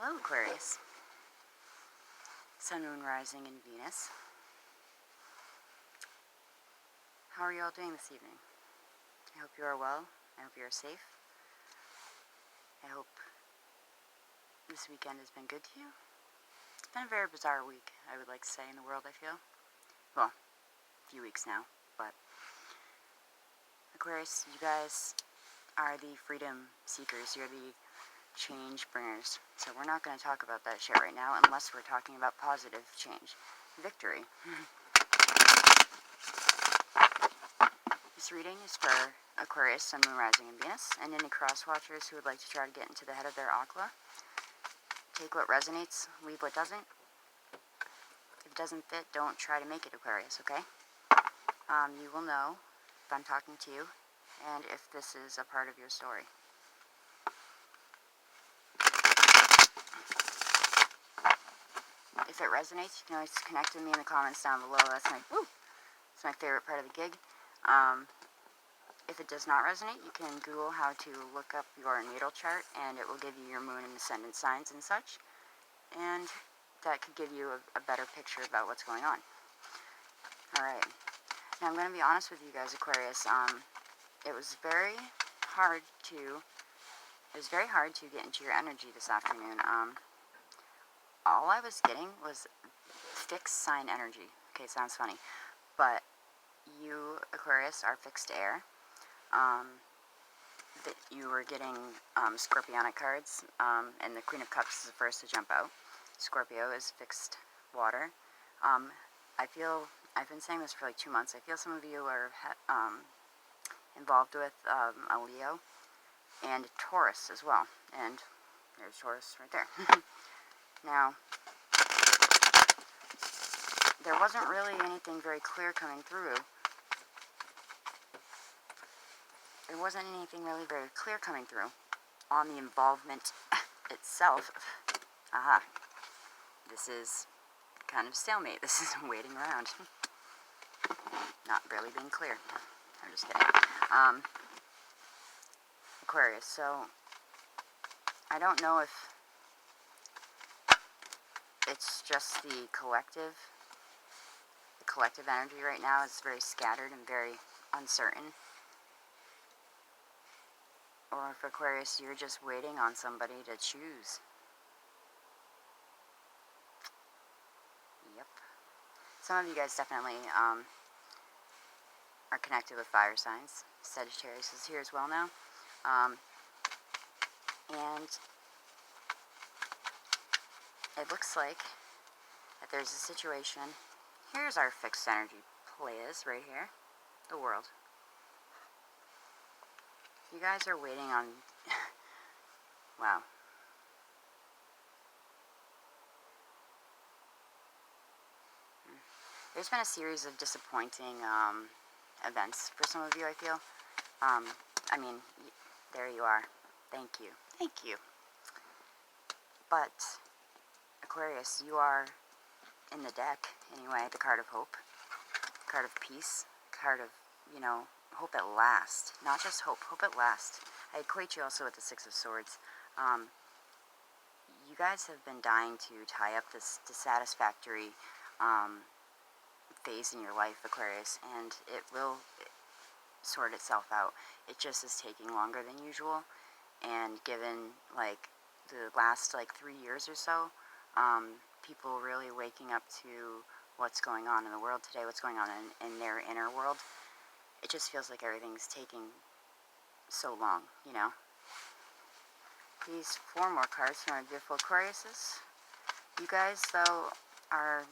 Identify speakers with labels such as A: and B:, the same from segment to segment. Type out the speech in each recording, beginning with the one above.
A: Hello, Aquarius. Sun, Moon, Rising, and Venus. How are you all doing this evening? I hope you are well. I hope you are safe. I hope this weekend has been good to you. It's been a very bizarre week, I would like to say, in the world, I feel. Well, a few weeks now, but Aquarius, you guys are the freedom seekers. You're the change bringers. So we're not going to talk about that shit right now unless we're talking about positive change. Victory. This reading is for Aquarius, Sun, Moon, Rising, and Venus, and any cross-watchers who would like to try to get into the head of their aqua. Take what resonates, leave what doesn't. If it doesn't fit, don't try to make it, Aquarius, okay? You will know if I'm talking to you and if this is a part of your story. If it resonates, you can always connect with me in the comments down below. That's my favorite part of the gig. If it does not resonate, you can Google how to look up your natal chart, and it will give you your moon and ascendant signs and such. And that could give you a better picture about what's going on. Alright. Now I'm going to be honest with you guys, Aquarius. It was very hard to get into your energy this afternoon. All I was getting was fixed sign energy. Okay, sounds funny. But you, Aquarius, are fixed air. You were getting Scorpionic cards, and the Queen of Cups is the first to jump out. Scorpio is fixed water. I've been saying this for like 2 months. I feel some of you are involved with a Leo and Taurus as well. And there's Taurus right there. Now, there wasn't really anything very clear coming through. There wasn't anything really very clear coming through on the involvement itself. Aha. This is kind of stalemate. This is waiting around. Not really being clear. I'm just kidding. Aquarius, so I don't know if it's just the collective energy right now is very scattered and very uncertain. Or if Aquarius, you're just waiting on somebody to choose. Yep. Some of you guys definitely are connected with fire signs. Sagittarius is here as well now. And it looks like that there's a situation. Here's our fixed energy players right here. The world. You guys are waiting on... wow. There's been a series of disappointing events for some of you, I feel. I mean, there you are. Thank you. Thank you. But, Aquarius, you are in the deck, anyway, the card of hope, card of peace, card of, hope at last. Not just hope, hope at last. I equate you also with the Six of Swords. You guys have been dying to tie up this dissatisfactory phase in your life, Aquarius, and it will sort itself out. It just is taking longer than usual, and given, the last, 3 years or so, people really waking up to what's going on in the world today, what's going on in their inner world. It just feels like everything's taking so long, These 4 more cards from our beautiful Aquariuses. You guys, though, are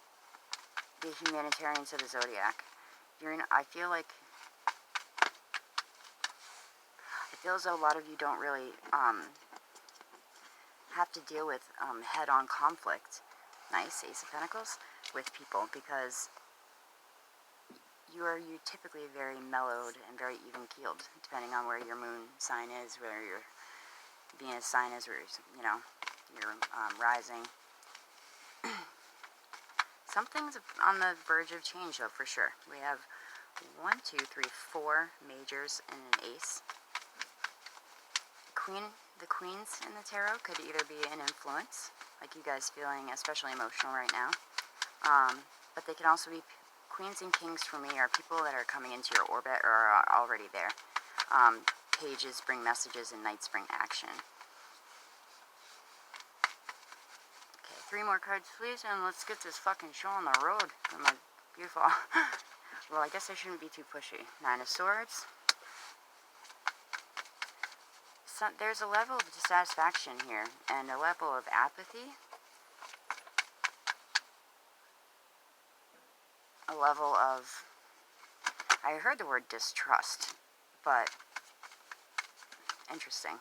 A: the humanitarians of the zodiac. I feel as though a lot of you don't really have to deal with head-on conflict. Nice, Ace of Pentacles, with people, because you're typically very mellowed and very even-keeled, depending on where your moon sign is, where your Venus sign is, where your rising. Something's on the verge of change, though, for sure. We have 1, 2, 3, 4 majors and an ace. the queens in the tarot could either be an influence, like you guys feeling especially emotional right now, but they can also be queens and kings for me are people that are coming into your orbit or are already there. Pages bring messages and knights bring action. Okay, 3 more cards please, and let's get this fucking show on the road. My beautiful. Well, I guess I shouldn't be too pushy. 9 of Swords. So, there's a level of dissatisfaction here, and a level of apathy. A level of, I heard the word distrust, but interesting.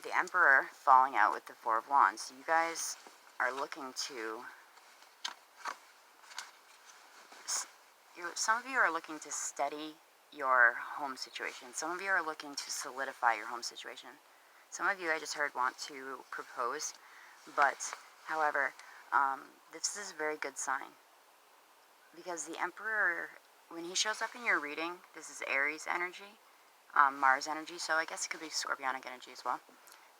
A: The Emperor falling out with the 4 of Wands. So you guys are looking to, some of you are looking to steady your home situation. Some of you are looking to solidify your home situation. Some of you, I just heard, want to propose, but, however, this is a very good sign. Because the Emperor, when he shows up in your reading, this is Aries energy, Mars energy, so I guess it could be Scorpionic energy as well.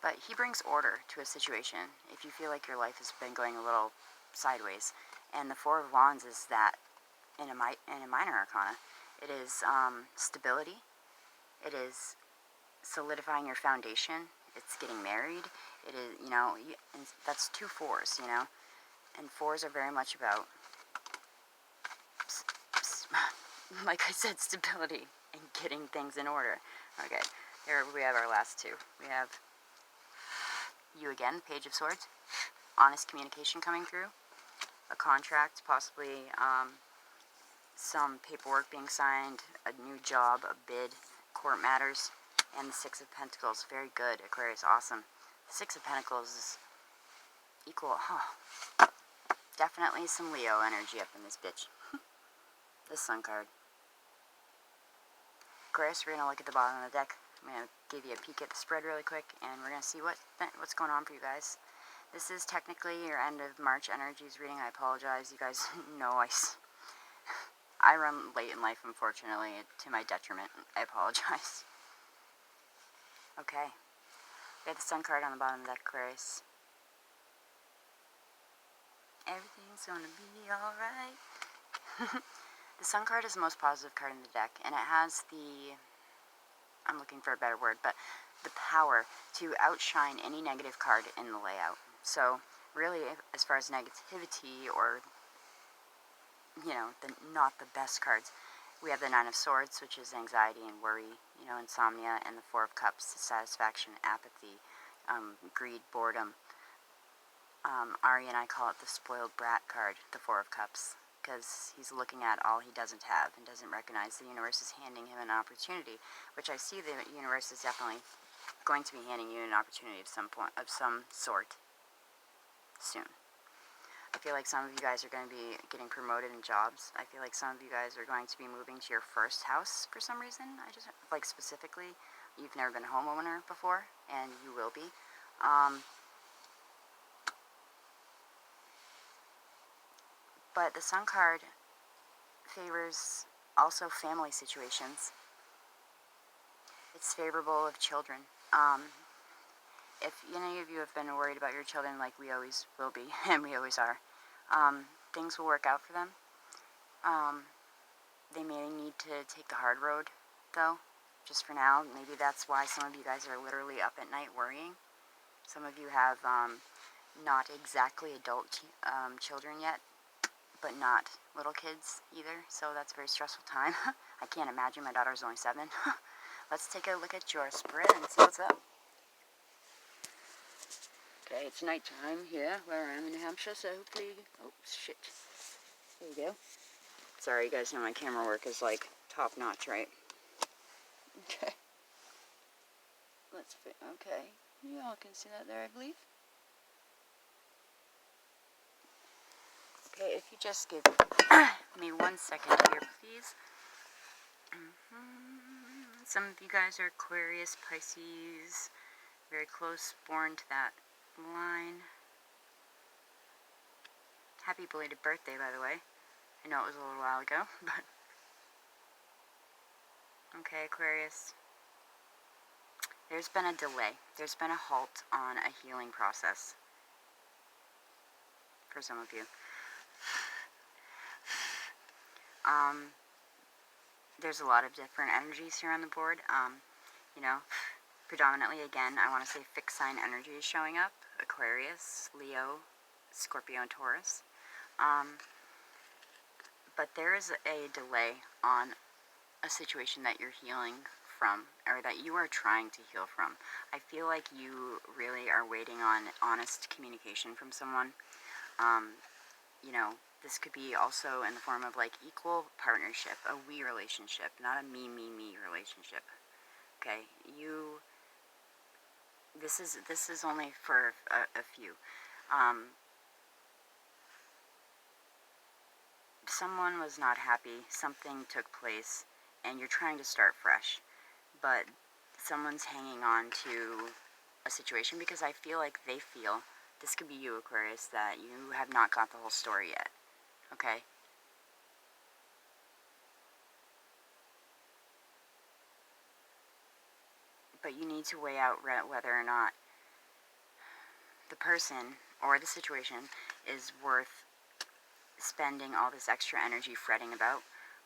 A: But he brings order to a situation if you feel like your life has been going a little sideways. And the 4 of Wands is that in a minor arcana. It is stability. It is solidifying your foundation. It's getting married. It is, you know, and that's 2 4s, you know. And 4s are very much about, like I said, stability and getting things in order. Okay, here we have our last 2. We have you again, Page of Swords. Honest communication coming through. A contract, possibly some paperwork being signed, a new job, a bid, court matters, and the 6 of Pentacles. Very good, Aquarius, awesome. 6 of Pentacles is equal, definitely some Leo energy up in this bitch. The Sun card. Aquarius, we're going to look at the bottom of the deck. I'm going to give you a peek at the spread really quick, and we're going to see what's going on for you guys. This is technically your end of March energies reading. I apologize. You guys know I run late in life, unfortunately, to my detriment. I apologize. Okay. We have the Sun card on the bottom of the deck, Aquarius. Everything's gonna be alright. The Sun card is the most positive card in the deck, and it has the, I'm looking for a better word, but the power to outshine any negative card in the layout. So, really, as far as negativity or, you know, not the best cards, we have the 9 of Swords, which is anxiety and worry, you know, insomnia, and the 4 of Cups, satisfaction, apathy, greed, boredom. Ari and I call it the spoiled brat card, the 4 of Cups, because he's looking at all he doesn't have and doesn't recognize the universe is handing him an opportunity, which I see the universe is definitely going to be handing you an opportunity of some sort soon. I feel like some of you guys are going to be getting promoted in jobs. I feel like some of you guys are going to be moving to your first house for some reason. I just, like, specifically, you've never been a homeowner before, and you will be. But the Sun card favors also family situations. It's favorable of children. If any of you have been worried about your children, like we always will be, and we always are, things will work out for them. They may need to take the hard road, though, just for now. Maybe that's why some of you guys are literally up at night worrying. Some of you have not exactly adult children yet, but not little kids either, so that's a very stressful time. I can't imagine. My daughter's only 7. Let's take a look at your spread and see what's up. Okay, it's nighttime here where I am in New Hampshire, so hopefully, oh shit, there you go. Sorry, you guys know my camera work is like top notch, right? Okay. Okay, y'all can see that there, I believe. Okay, if you just give me 1 second here, please. Some of you guys are Aquarius, Pisces, very close, born to that line. Happy belated birthday, by the way. I know it was a little while ago, but... Okay, Aquarius. there's been a delay. There's been a halt on a healing process for some of you. There's a lot of different energies here on the board. You know, predominantly, again, I want to say fixed sign energy is showing up. Aquarius, Leo, Scorpio, and Taurus. But there is a delay on a situation that you're healing from, or that you are trying to heal from. I feel like you really are waiting on honest communication from someone. You know, this could be also in the form of like equal partnership, a we relationship, not a me relationship. Okay, this is only for a few. Someone was not happy, something took place, and you're trying to start fresh, but someone's hanging on to a situation because I feel like they feel, this could be you, Aquarius, that you have not got the whole story yet, okay? But you need to weigh out whether or not the person or the situation is worth spending all this extra energy fretting about,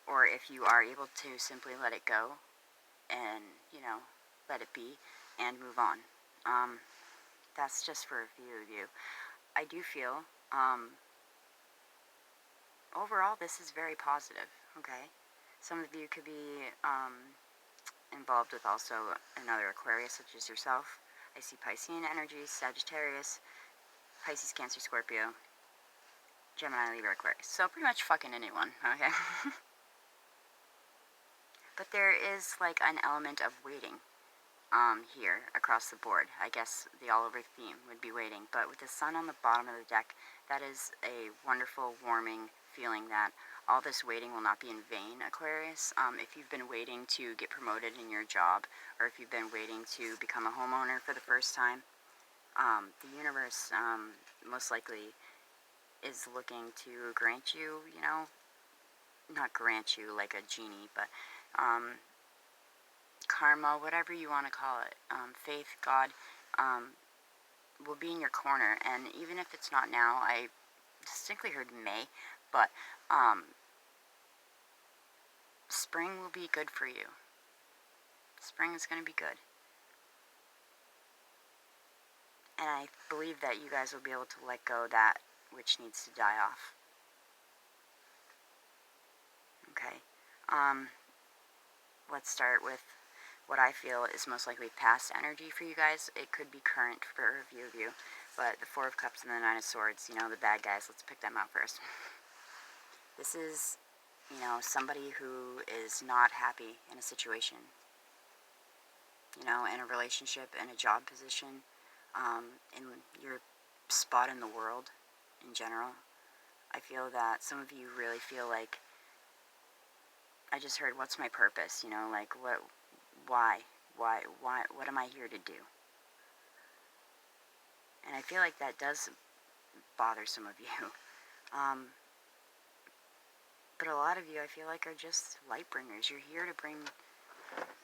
A: or if you are able to simply let it go and, you know, let it be and move on. That's just for a few of you. I do feel, overall, this is very positive, okay? Some of you could be involved with also another Aquarius, such as yourself. I see Piscean energies, Sagittarius, Pisces, Cancer, Scorpio, Gemini, Libra, Aquarius. So pretty much fucking anyone, okay? But there is like an element of waiting here across the board. I guess the all-over theme would be waiting. But with the sun on the bottom of the deck, that is a wonderful, warming feeling that all this waiting will not be in vain, Aquarius. If you've been waiting to get promoted in your job, or if you've been waiting to become a homeowner for the first time, the universe most likely is looking to grant you, you know, not grant you like a genie, but karma, whatever you want to call it, faith, God, will be in your corner. And even if it's not now, I distinctly heard May, but spring will be good for you. Spring is going to be good. And I believe that you guys will be able to let go that which needs to die off. Okay. Let's start with what I feel is most likely past energy for you guys. It could be current for a few of you, but the Four of Cups and the Nine of Swords, you know, the bad guys, let's pick them out first. This is, you know, somebody who is not happy in a situation, you know, in a relationship, in a job position, in your spot in the world in general. I feel that some of you really feel like, I just heard, what's my purpose, you know, like, why, what am I here to do? And I feel like that does bother some of you. But a lot of you, I feel like, are just light bringers. You're here to bring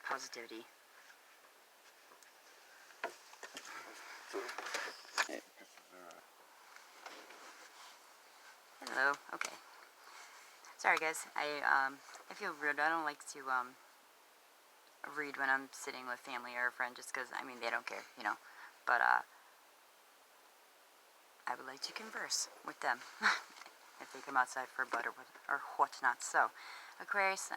A: positivity. Hello. Okay. Sorry, guys. I feel rude. I don't like to read when I'm sitting with family or a friend, just because, I mean, they don't care, you know. But I would like to converse with them if they come outside for a bud or whatnot. So, Aquarius,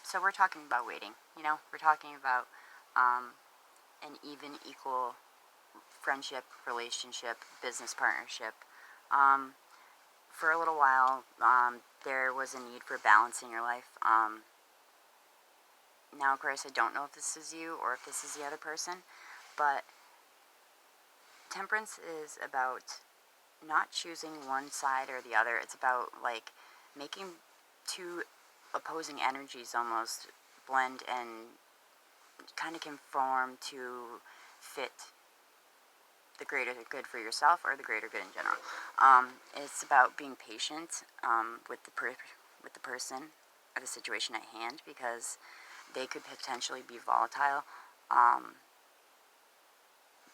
A: so we're talking about waiting, you know. We're talking about an even, equal friendship, relationship, business partnership. For a little while, there was a need for balance in your life. Now, Aquarius, I don't know if this is you or if this is the other person, but temperance is about not choosing one side or the other. It's about, like, making two opposing energies almost blend and kind of conform to fit the greater good for yourself or the greater good in general. It's about being patient with the person or the situation at hand, because they could potentially be volatile.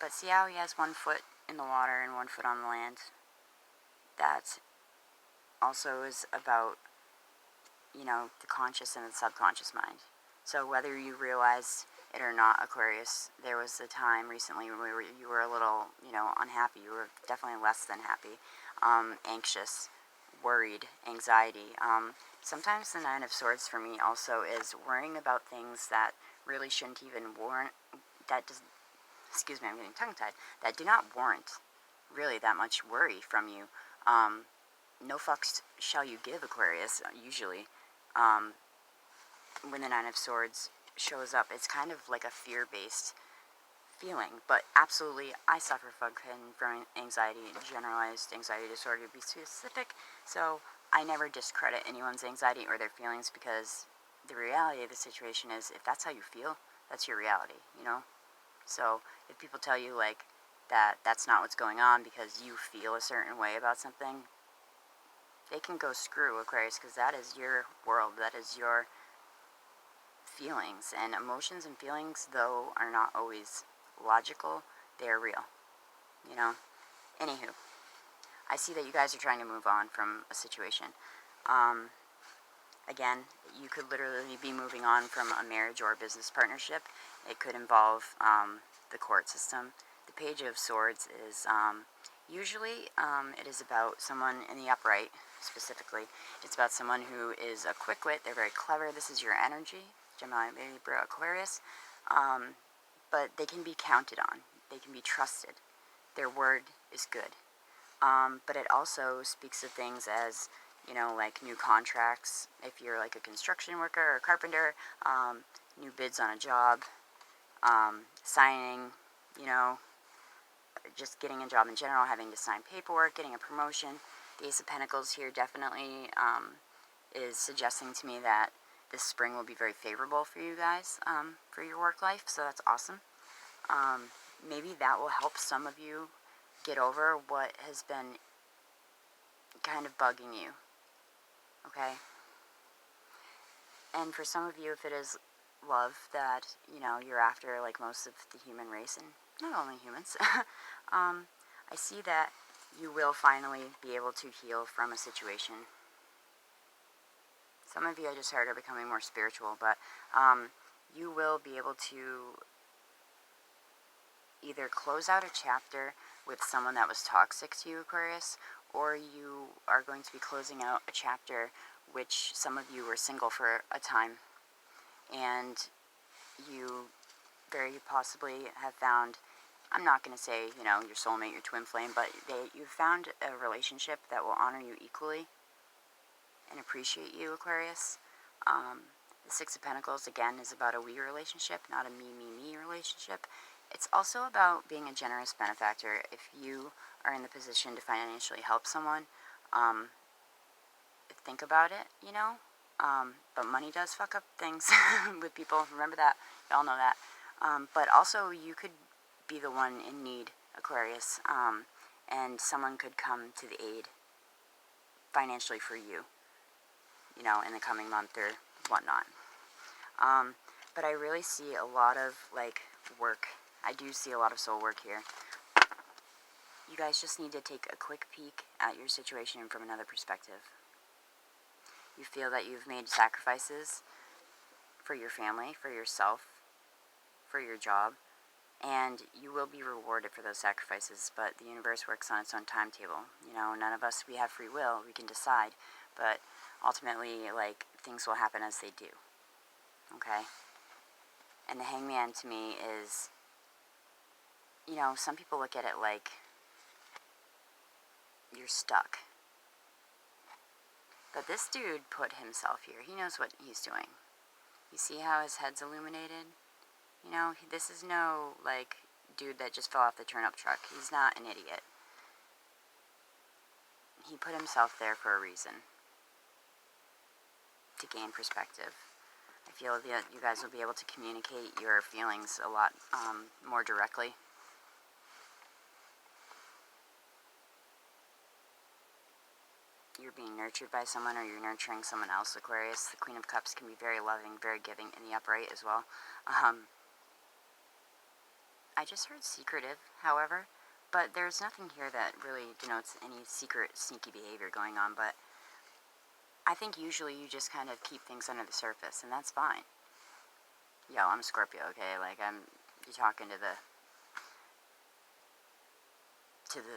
A: But see how he has one foot in the water and one foot on the land? That also is about, you know, the conscious and the subconscious mind. So whether you realize it or not, Aquarius, there was a time recently where you were a little, you know, unhappy. You were definitely less than happy, anxious, worried, anxiety. Sometimes the Nine of Swords for me also is worrying about things that really shouldn't even warrant, that does, excuse me, I'm getting tongue-tied, that do not warrant really that much worry from you. No fucks shall you give, Aquarius, usually. When the Nine of Swords shows up, it's kind of like a fear-based feeling, but absolutely, I suffer from anxiety, generalized anxiety disorder to be specific, so I never discredit anyone's anxiety or their feelings, because the reality of the situation is, if that's how you feel, that's your reality, you know? So, if people tell you, like, that that's not what's going on because you feel a certain way about something, they can go screw, Aquarius, because that is your world, that is your feelings, and emotions and feelings, though, are not always logical, they are real, you know? Anywho, I see that you guys are trying to move on from a situation. Again, you could literally be moving on from a marriage or a business partnership. It could involve the court system. The Page of Swords is usually it is about someone in the upright, specifically. It's about someone who is a quick wit. They're very clever. This is your energy, Gemini, Libra, Aquarius. But they can be counted on. They can be trusted. Their word is good. But it also speaks of things as, you know, like new contracts, if you're like a construction worker or a carpenter, new bids on a job, signing, you know, just getting a job in general, having to sign paperwork, getting a promotion. The Ace of Pentacles here definitely is suggesting to me that this spring will be very favorable for you guys, for your work life, so that's awesome. Maybe that will help some of you get over what has been kind of bugging you, okay? And for some of you, if it is love that, you know, you're after, like most of the human race, and not only humans, I see that you will finally be able to heal from a situation. Some of you, I just heard, are becoming more spiritual, but you will be able to either close out a chapter with someone that was toxic to you, Aquarius, or you are going to be closing out a chapter which some of you were single for a time, and you very possibly have found, I'm not going to say, you know, your soulmate, your twin flame, but you've found a relationship that will honor you equally and appreciate you, Aquarius. The Six of Pentacles, again, is about a we relationship, not a me relationship. It's also about being a generous benefactor. If you are in the position to financially help someone, think about it, you know. But money does fuck up things with people. Remember that. Y'all know that. But also, you could be the one in need, Aquarius, and someone could come to the aid financially for you, you know, in the coming month or whatnot. But I really see a lot of, like, work. I do see a lot of soul work here. You guys just need to take a quick peek at your situation from another perspective. You feel that you've made sacrifices for your family, for yourself, for your job, and you will be rewarded for those sacrifices, but the universe works on its own timetable. You know, none of us, we have free will, we can decide, but ultimately, like, things will happen as they do, okay? And the Hangman to me is, you know, some people look at it like you're stuck. But this dude put himself here. He knows what he's doing. You see how his head's illuminated? You know, this is no, like, dude that just fell off the turnip truck. He's not an idiot. He put himself there for a reason. To gain perspective. I feel that you guys will be able to communicate your feelings a lot more directly. You're being nurtured by someone, or you're nurturing someone else, Aquarius. The Queen of Cups can be very loving, very giving in the upright as well. I just heard secretive, however, but there's nothing here that really denotes any secret, sneaky behavior going on, but I think usually you just kind of keep things under the surface, and that's fine. Yo, I'm Scorpio, okay? Like, you're talking to the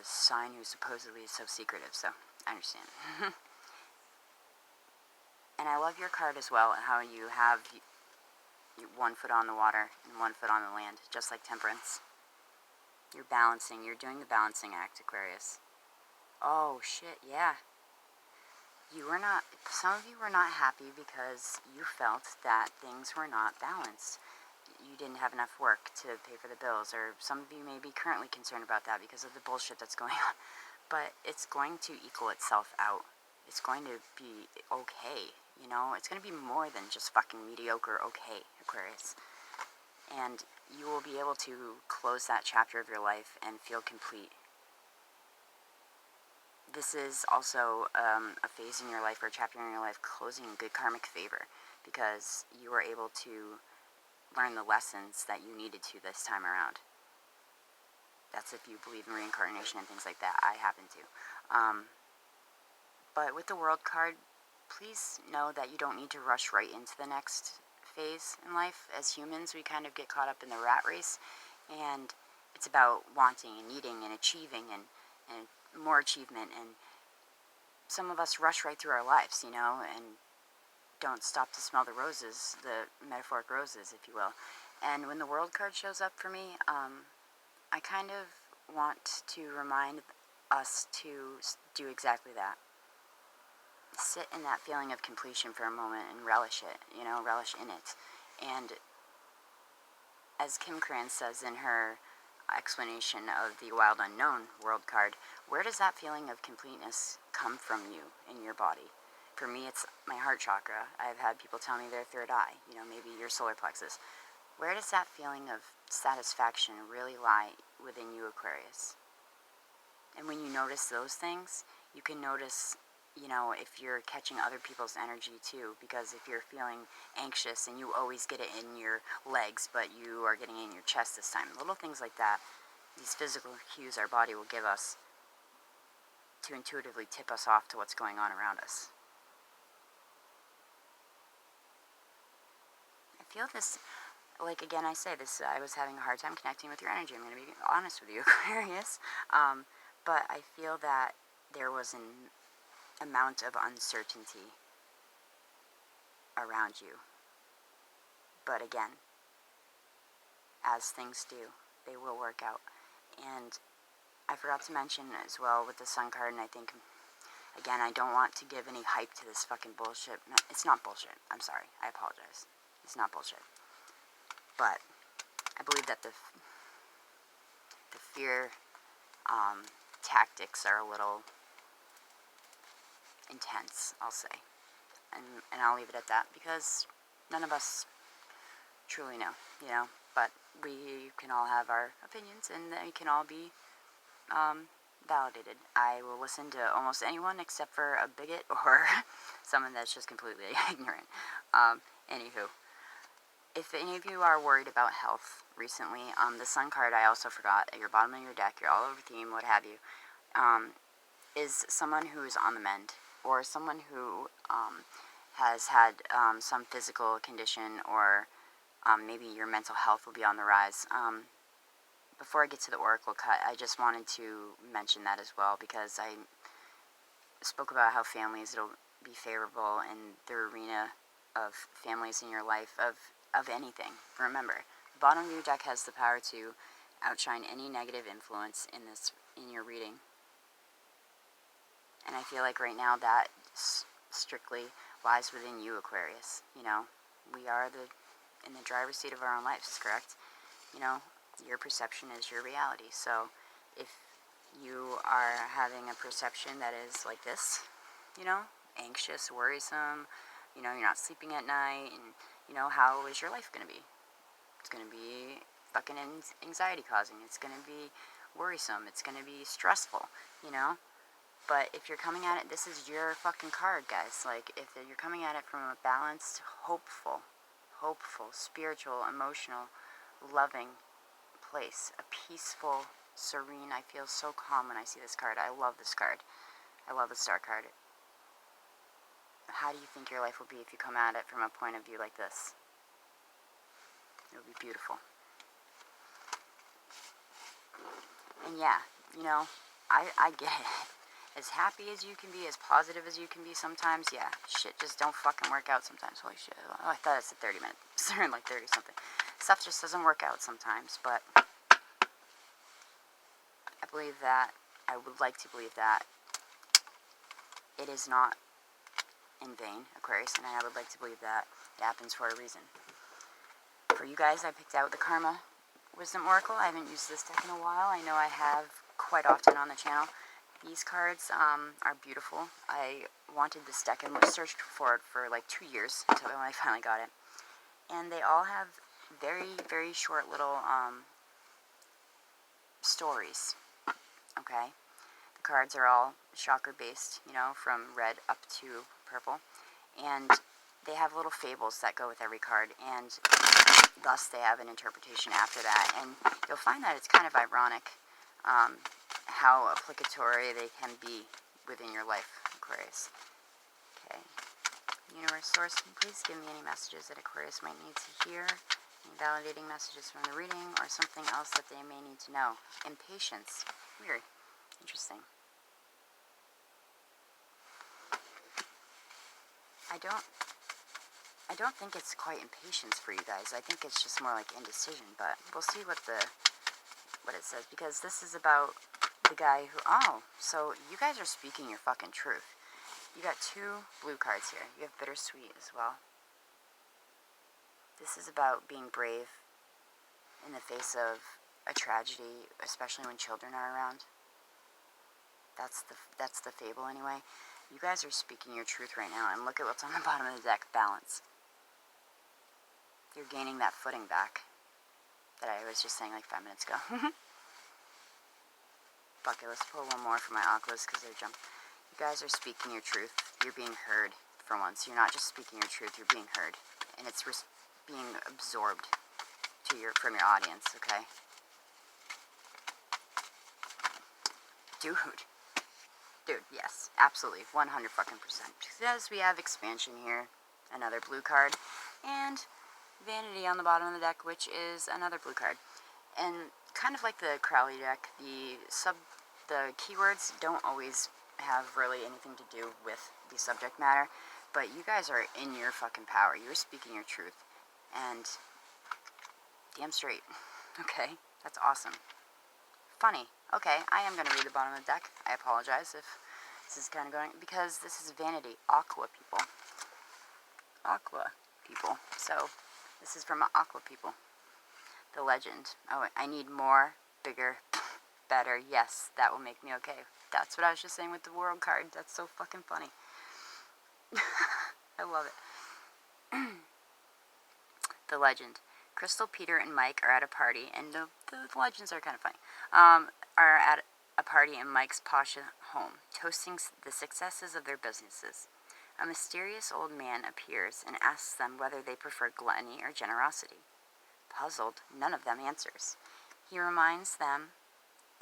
A: sign who supposedly is so secretive, so I understand. And I love your card as well, how you have one foot on the water and one foot on the land, just like Temperance. You're balancing, you're doing the balancing act, Aquarius. Oh, shit, yeah. Some of you were not happy because you felt that things were not balanced. You didn't have enough work to pay for the bills, or some of you may be currently concerned about that because of the bullshit that's going on. But it's going to equal itself out. It's going to be okay, you know? It's going to be more than just fucking mediocre okay, Aquarius. And you will be able to close that chapter of your life and feel complete. This is also a phase in your life, or a chapter in your life, closing in good karmic favor, because you were able to learn the lessons that you needed to this time around. That's if you believe in reincarnation and things like that. I happen to. But with the World card, please know that you don't need to rush right into the next phase in life. As humans, we kind of get caught up in the rat race, and it's about wanting and needing and achieving and more achievement, and some of us rush right through our lives, you know, and don't stop to smell the roses, the metaphoric roses, if you will. And when the World card shows up for me, I kind of want to remind us to do exactly that. Sit in that feeling of completion for a moment and relish it, you know, relish in it. And as Kim Krans says in her explanation of the Wild Unknown World card, where does that feeling of completeness come from you in your body? For me, it's my heart chakra. I've had people tell me their third eye, you know, maybe your solar plexus. Where does that feeling of satisfaction really lie within you, Aquarius? And when you notice those things, you can notice, you know, if you're catching other people's energy too, because if you're feeling anxious and you always get it in your legs, but you are getting it in your chest this time, little things like that, these physical cues our body will give us to intuitively tip us off to what's going on around us. I feel this, like again I say this, I was having a hard time connecting with your energy, I'm going to be honest with you, Aquarius, but I feel that there was an amount of uncertainty around you. But again, as things do, they will work out. And I forgot to mention as well with the Sun card, and I think, again, I don't want to give any hype to this fucking bullshit. No, it's not bullshit. I'm sorry. I apologize. It's not bullshit. But I believe that the fear tactics are a little intense, I'll say. And I'll leave it at that, because none of us truly know, you know, but we can all have our opinions, and they can all be validated. I will listen to almost anyone except for a bigot or someone that's just completely ignorant. Anywho, if any of you are worried about health recently, the Sun card, I also forgot, at your bottom of your deck, you're all over theme, what have you, is someone who is on the mend, or someone who has had some physical condition, or maybe your mental health will be on the rise. Before I get to the oracle cut, I just wanted to mention that as well, because I spoke about how families, it'll be favorable in the arena of families in your life, of anything. Remember, the bottom of your deck has the power to outshine any negative influence in your reading. And I feel like right now that strictly lies within you, Aquarius. You know, we are in the driver's seat of our own lives, correct? You know, your perception is your reality. So if you are having a perception that is like this, you know, anxious, worrisome, you know, you're not sleeping at night, and, you know, how is your life going to be? It's going to be fucking anxiety causing. It's going to be worrisome. It's going to be stressful, you know? But if you're coming at it, this is your fucking card, guys. Like, if you're coming at it from a balanced, hopeful, spiritual, emotional, loving place, a peaceful, serene. I feel so calm when I see this card. I love this card. I love the Star card. How do you think your life will be if you come at it from a point of view like this? It would be beautiful. And yeah, you know, I get it. As happy as you can be, as positive as you can be sometimes, yeah, shit just don't fucking work out sometimes. Holy shit. Oh, I thought it said 30 minutes. It's like 30 something. Stuff just doesn't work out sometimes, but I believe that, I would like to believe that it is not in vain, Aquarius, and I would like to believe that it happens for a reason. For you guys, I picked out the Karma Wisdom Oracle. I haven't used this deck in a while. I know I have quite often on the channel. These cards are beautiful. I wanted this deck and searched for it for like 2 years until when I finally got it. And they all have very, very short little stories, okay? The cards are all chakra based, you know, from red up to purple. And they have little fables that go with every card, and thus they have an interpretation after that. And you'll find that it's kind of ironic how applicatory they can be within your life, Aquarius. Okay. Universe Source, can you please give me any messages that Aquarius might need to hear? Any validating messages from the reading, or something else that they may need to know? Impatience. Weird. Interesting. I don't think it's quite impatience for you guys. I think it's just more like indecision, but we'll see what it says, because this is about the guy who, oh, so you guys are speaking your fucking truth. You got 2 blue cards here. You have bittersweet as well. This is about being brave in the face of a tragedy, especially when children are around. That's the fable anyway. You guys are speaking your truth right now, and look at what's on the bottom of the deck, balance. You're gaining that footing back that I was just saying like 5 minutes ago. Fuck it, let's pull one more for my aquas because they're jumping. You guys are speaking your truth. You're being heard for once. You're not just speaking your truth, you're being heard. And it's being absorbed from your audience, okay? Dude, yes, absolutely, 100 fucking percent. Because we have expansion here, another blue card, and vanity on the bottom of the deck, which is another blue card. And kind of like the Crowley deck, the keywords don't always have really anything to do with the subject matter, but you guys are in your fucking power. You're speaking your truth, and damn straight. Okay, that's awesome. Funny. Okay, I am going to read the bottom of the deck. I apologize if this is kind of going, because this is vanity. Aqua people. Aqua people. So, this is from Aqua people. The legend. Oh, I need more, bigger, better. Yes, that will make me okay. That's what I was just saying with the world card. That's so fucking funny. I love it. The legend. Crystal, Peter, and Mike are at a party, and the legends are kind of funny, are at a party in Mike's posh home, toasting the successes of their businesses. A mysterious old man appears and asks them whether they prefer gluttony or generosity. Puzzled, none of them answers. He reminds them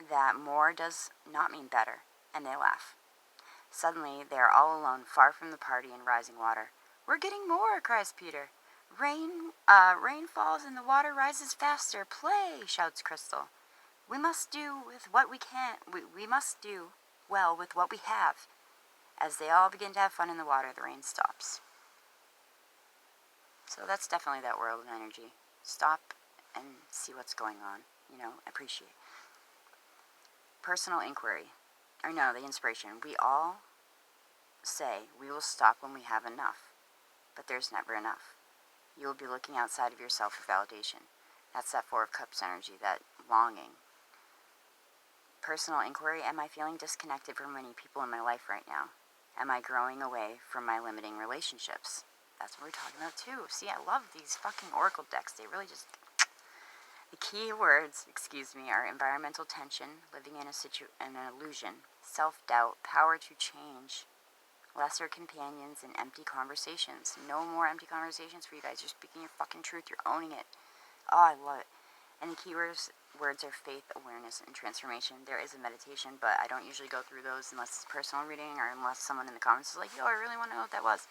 A: that more does not mean better, and they laugh. Suddenly, they are all alone, far from the party and rising water. "We're getting more," cries Peter. Rain falls and the water rises faster. "Play," shouts Crystal. "We must do with what we can. We must do well with what we have." As they all begin to have fun in the water, the rain stops. So that's definitely that world of energy. Stop and see what's going on. You know, appreciate. Personal inquiry. Or no, the inspiration. We all say we will stop when we have enough, but there's never enough. You will be looking outside of yourself for validation. That's that 4 of Cups energy, that longing. Personal inquiry. Am I feeling disconnected from many people in my life right now? Am I growing away from my limiting relationships? That's what we're talking about too. See, I love these fucking oracle decks. They really just... The key words, are environmental tension, living in an illusion, self-doubt, power to change, lesser companions, and empty conversations. No more empty conversations for you guys. You're speaking your fucking truth. You're owning it. Oh, I love it. And the keywords are faith, awareness, and transformation. There is a meditation, but I don't usually go through those unless it's personal reading or unless someone in the comments is like, yo, I really want to know what that was.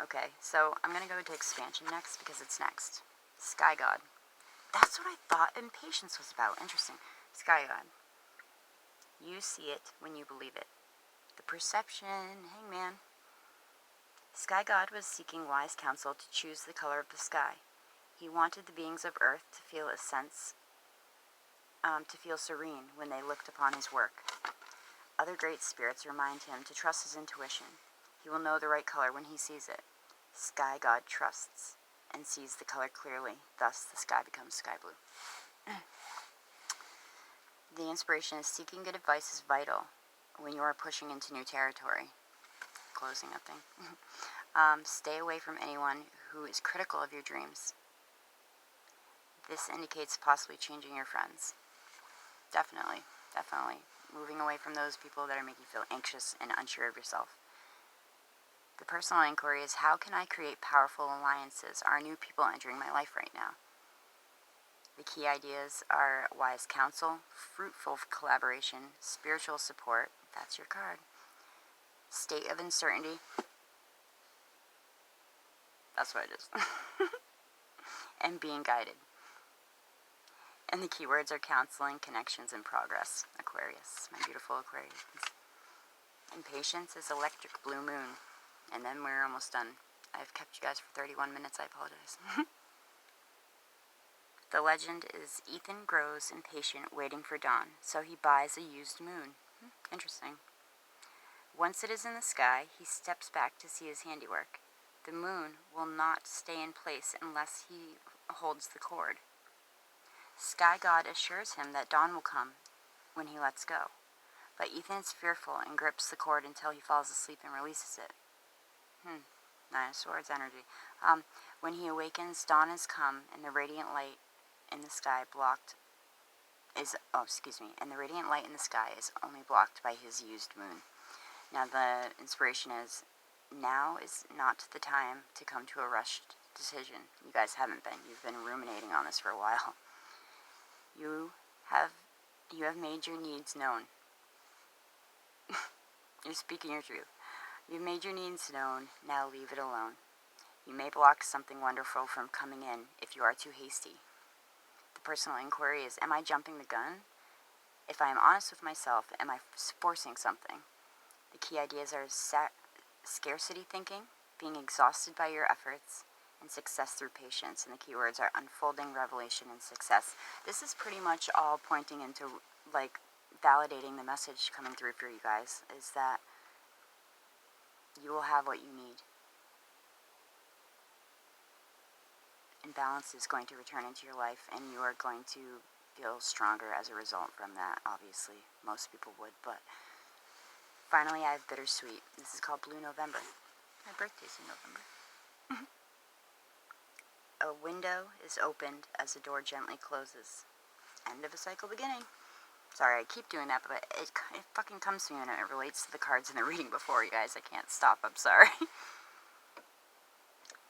A: Okay, so I'm going to go to expansion next because it's next. Sky God. That's what I thought impatience was about. Interesting. Sky God. You see it when you believe it. The perception, hangman. Sky God was seeking wise counsel to choose the color of the sky. He wanted the beings of Earth to feel a sense, to feel serene when they looked upon his work. Other great spirits remind him to trust his intuition. He will know the right color when he sees it. Sky God trusts and sees the color clearly. Thus, the sky becomes sky blue. The inspiration is seeking good advice is vital when you are pushing into new territory. Closing up thing. Stay away from anyone who is critical of your dreams. This indicates possibly changing your friends. Definitely. Moving away from those people that are making you feel anxious and unsure of yourself. The personal inquiry is, how can I create powerful alliances? Are new people entering my life right now? The key ideas are wise counsel, fruitful collaboration, spiritual support, that's your card, state of uncertainty, that's what it is, and being guided. And the keywords are counseling, connections, and progress. Aquarius, my beautiful Aquarius. Impatience is electric blue moon. And then we're almost done. I've kept you guys for 31 minutes, I apologize. The legend is Ethan grows impatient waiting for dawn, so he buys a used moon. Interesting. Once it is in the sky, he steps back to see his handiwork. The moon will not stay in place unless he holds the cord. Sky God assures him that dawn will come when he lets go, but Ethan is fearful and grips the cord until he falls asleep and releases it. Nine of Swords energy. When he awakens, dawn has come, and the radiant light in the sky and the radiant light in the sky is only blocked by his used moon. Now the inspiration is, now is not the time to come to a rushed decision. You guys haven't been. You've been ruminating on this for a while. You have made your needs known. You're speaking your truth. You've made your needs known, now leave it alone. You may block something wonderful from coming in if you are too hasty. The personal inquiry is, am I jumping the gun? If I am honest with myself, am I forcing something? The key ideas are scarcity thinking, being exhausted by your efforts, and success through patience. And the keywords are unfolding, revelation, and success. This is pretty much all pointing into, like, validating the message coming through for you guys, is that you will have what you need. And balance is going to return into your life, and you are going to feel stronger as a result from that, obviously. Most people would, but finally I have Bittersweet. This is called Blue November. My birthday's in November. A window is opened as the door gently closes. End of a cycle beginning. Sorry, I keep doing that, but it fucking comes to me and it relates to the cards in the reading before, you guys. I can't stop, I'm sorry.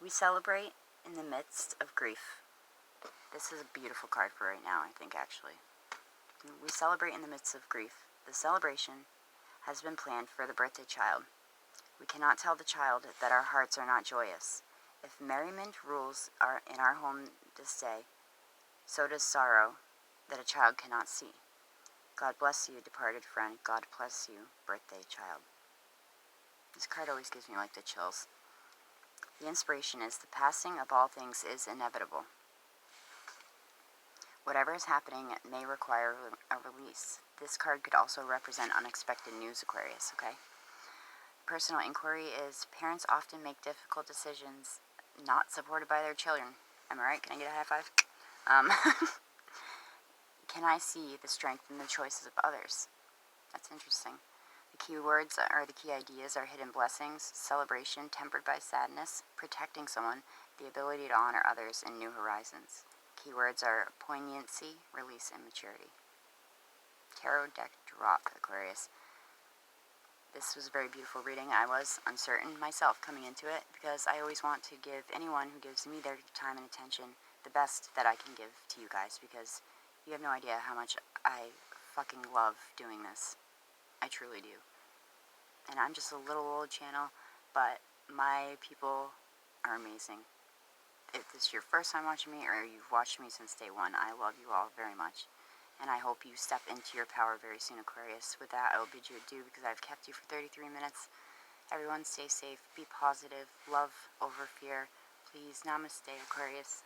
A: We celebrate in the midst of grief. This is a beautiful card for right now, I think, actually. We celebrate in the midst of grief. The celebration has been planned for the birthday child. We cannot tell the child that our hearts are not joyous. If merriment rules in our home this day, so does sorrow that a child cannot see. God bless you, departed friend. God bless you, birthday child. This card always gives me, like, the chills. The inspiration is, the passing of all things is inevitable. Whatever is happening may require a release. This card could also represent unexpected news, Aquarius, okay? Personal inquiry is, parents often make difficult decisions not supported by their children. Am I right? Can I get a high five? Can I see the strength in the choices of others? That's interesting. The key words or the key ideas are hidden blessings, celebration tempered by sadness, protecting someone, the ability to honor others, and new horizons. Keywords are poignancy, release, and maturity. Tarot deck drop, Aquarius. This was a very beautiful reading. I was uncertain myself coming into it because I always want to give anyone who gives me their time and attention the best that I can give to you guys, because you have no idea how much I fucking love doing this. I truly do. And I'm just a little old channel, but my people are amazing. If this is your first time watching me, or you've watched me since day one, I love you all very much. And I hope you step into your power very soon, Aquarius. With that, I will bid you adieu, because I've kept you for 33 minutes. Everyone stay safe, be positive, love over fear. Please, namaste, Aquarius.